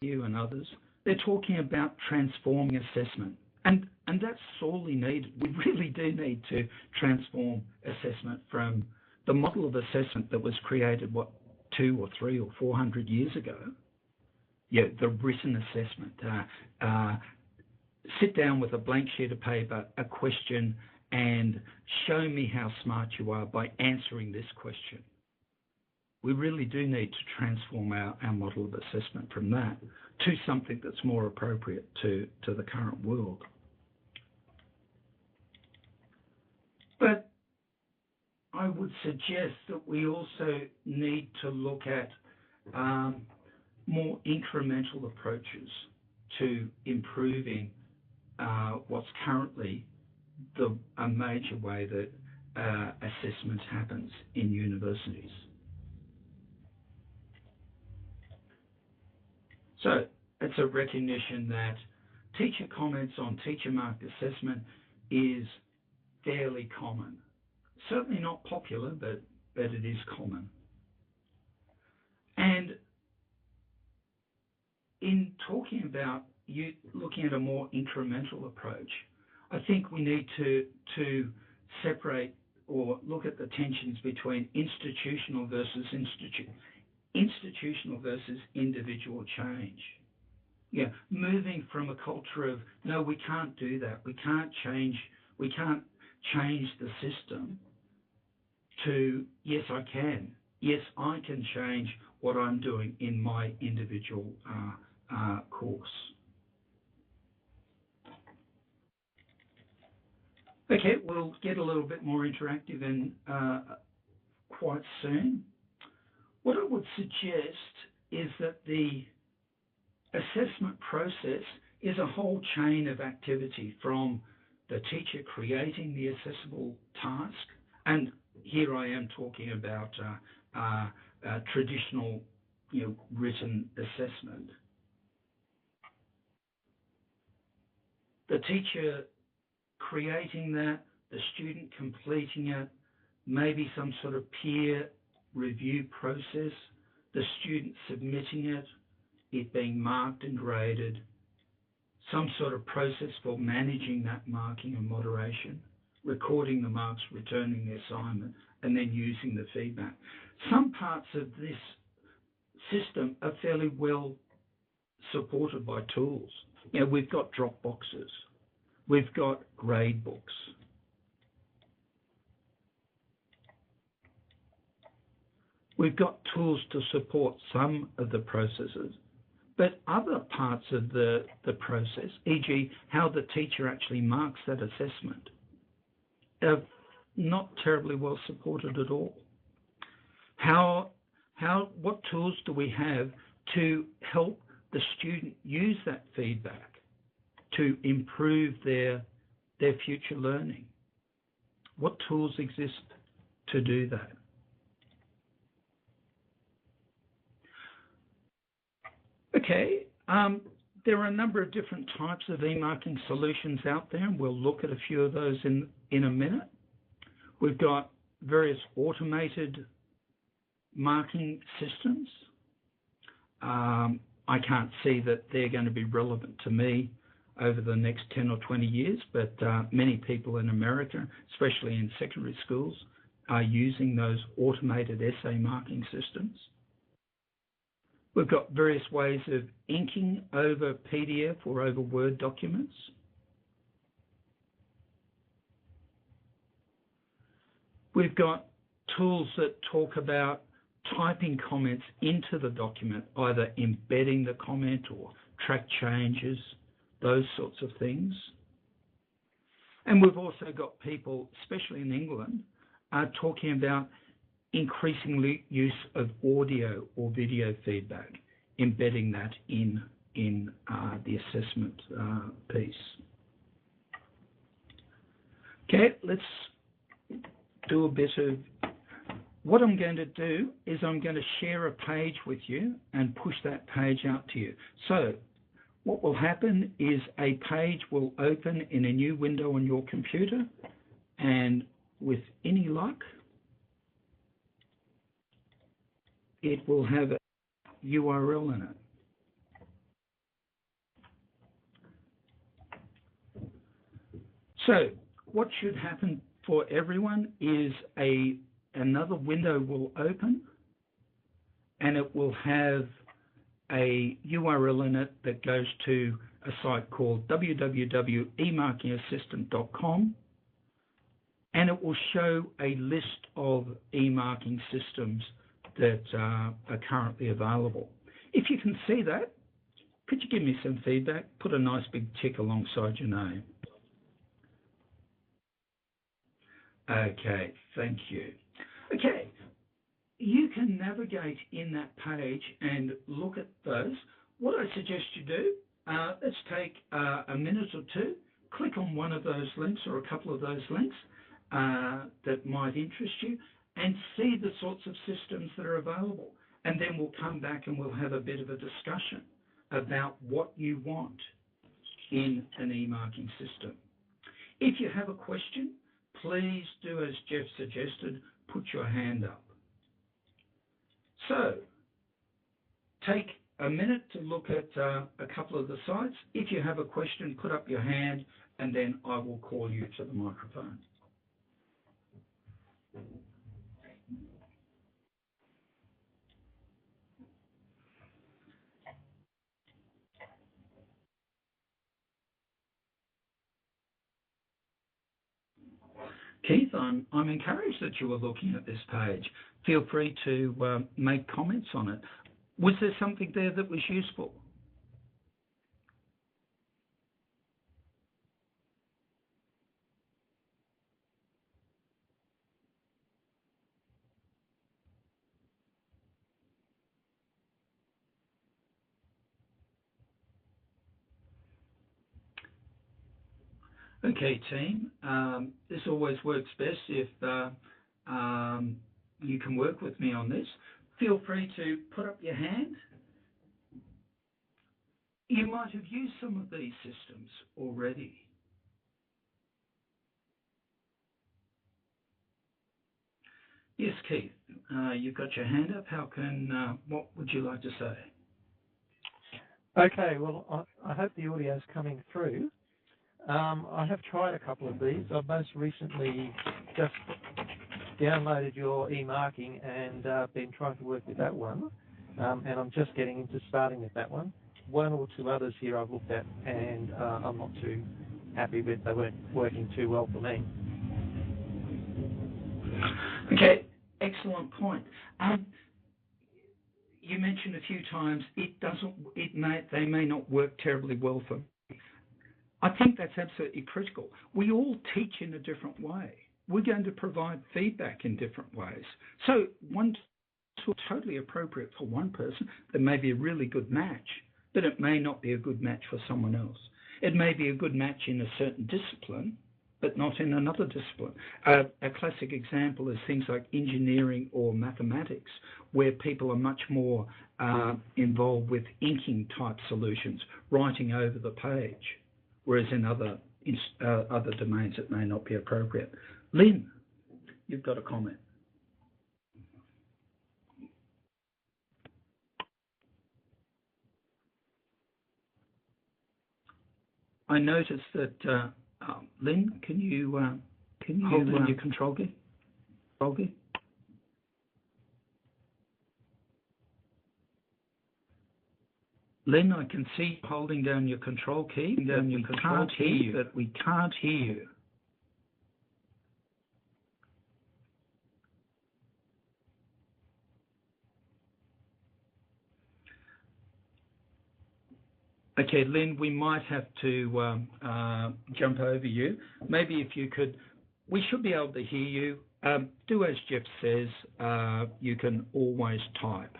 you and others, they're talking about transforming assessment. And that's sorely needed. We really do need to transform assessment from the model of assessment that was created, 2 or 3 or 400 years ago. Yeah, the written assessment. Sit down with a blank sheet of paper, a question, and show me how smart you are by answering this question. We really do need to transform our model of assessment from that to something that's more appropriate to the current world. But I would suggest that we also need to look at more incremental approaches to improving what's currently a major way that assessment happens in universities. So it's a recognition that teacher comments on teacher-marked assessment is fairly common. Certainly not popular, but it is common. And in talking about looking at a more incremental approach, I think we need to separate or look at the tensions between institutional versus individual change. Yeah, moving from a culture of no, we can't do that, we can't change the system, to yes, I can. Yes, I can change what I'm doing in my individual course. Okay, we'll get a little bit more interactive and quite soon. What I would suggest is that the assessment process is a whole chain of activity, from the teacher creating the accessible task, and here I am talking about traditional, written assessment. The teacher creating that, the student completing it, maybe some sort of peer review process, the student submitting it, it being marked and graded, some sort of process for managing that marking and moderation, recording the marks, returning the assignment, and then using the feedback. Some parts of this system are fairly well supported by tools. We've got drop boxes, we've got grade books. We've got tools to support some of the processes, but other parts of the process, e.g. how the teacher actually marks that assessment, are not terribly well supported at all. What tools do we have to help the student use that feedback to improve their future learning? What tools exist to do that? Okay, there are a number of different types of eMarking solutions out there, and we'll look at a few of those in a minute. We've got various automated marking systems. I can't see that they're going to be relevant to me over the next 10 or 20 years, but many people in America, especially in secondary schools, are using those automated essay marking systems. We've got various ways of inking over PDF or over Word documents. We've got tools that talk about typing comments into the document, either embedding the comment or track changes, those sorts of things. And we've also got people, especially in England, talking about increasingly use of audio or video feedback, embedding that in the assessment piece. Okay, let's do a bit of, what I'm going to do is I'm going to share a page with you and push that page out to you. So what will happen is a page will open in a new window on your computer, and with any luck, it will have a URL in it. So what should happen for everyone is another window will open, and it will have a URL in it that goes to a site called www.emarkingassistant.com, and it will show a list of eMarking systems that are currently available. If you can see that, could you give me some feedback? Put a nice big tick alongside your name. Okay, thank you. Okay, you can navigate in that page and look at those. What I suggest you do, let's take a minute or two, click on one of those links or a couple of those links that might interest you, and see the sorts of systems that are available. And then we'll come back and we'll have a bit of a discussion about what you want in an eMarking system. If you have a question, please do as Jeff suggested, put your hand up. So, take a minute to look at a couple of the sites. If you have a question, put up your hand, and then I will call you to the microphone. Keith, I'm encouraged that you were looking at this page. Feel free to make comments on it. Was there something there that was useful? Okay, team. This always works best if you can work with me on this. Feel free to put up your hand. You might have used some of these systems already. Yes, Keith, you've got your hand up. What would you like to say? Okay, well, I hope the audio is coming through. I have tried a couple of these. I've most recently just downloaded your eMarking and been trying to work with that one. And I'm just getting into starting with that one. One or two others here I've looked at, and I'm not too happy with. They weren't working too well for me. Okay, excellent point. You mentioned a few times they may not work terribly well for me. I think that's absolutely critical. We all teach in a different way. We're going to provide feedback in different ways. So one tool totally appropriate for one person, that may be a really good match, but it may not be a good match for someone else. It may be a good match in a certain discipline, but not in another discipline. A classic example is things like engineering or mathematics, where people are much more involved with inking type solutions, writing over the page, whereas in other domains it may not be appropriate. Lynn, you've got a comment. I noticed that, Lynn, can you hold down your control key? Lynn, I can see you holding down your control key, but we can't hear you. Okay, Lynn, we might have to jump over you. Maybe if you could, we should be able to hear you. Do as Jeff says, you can always type.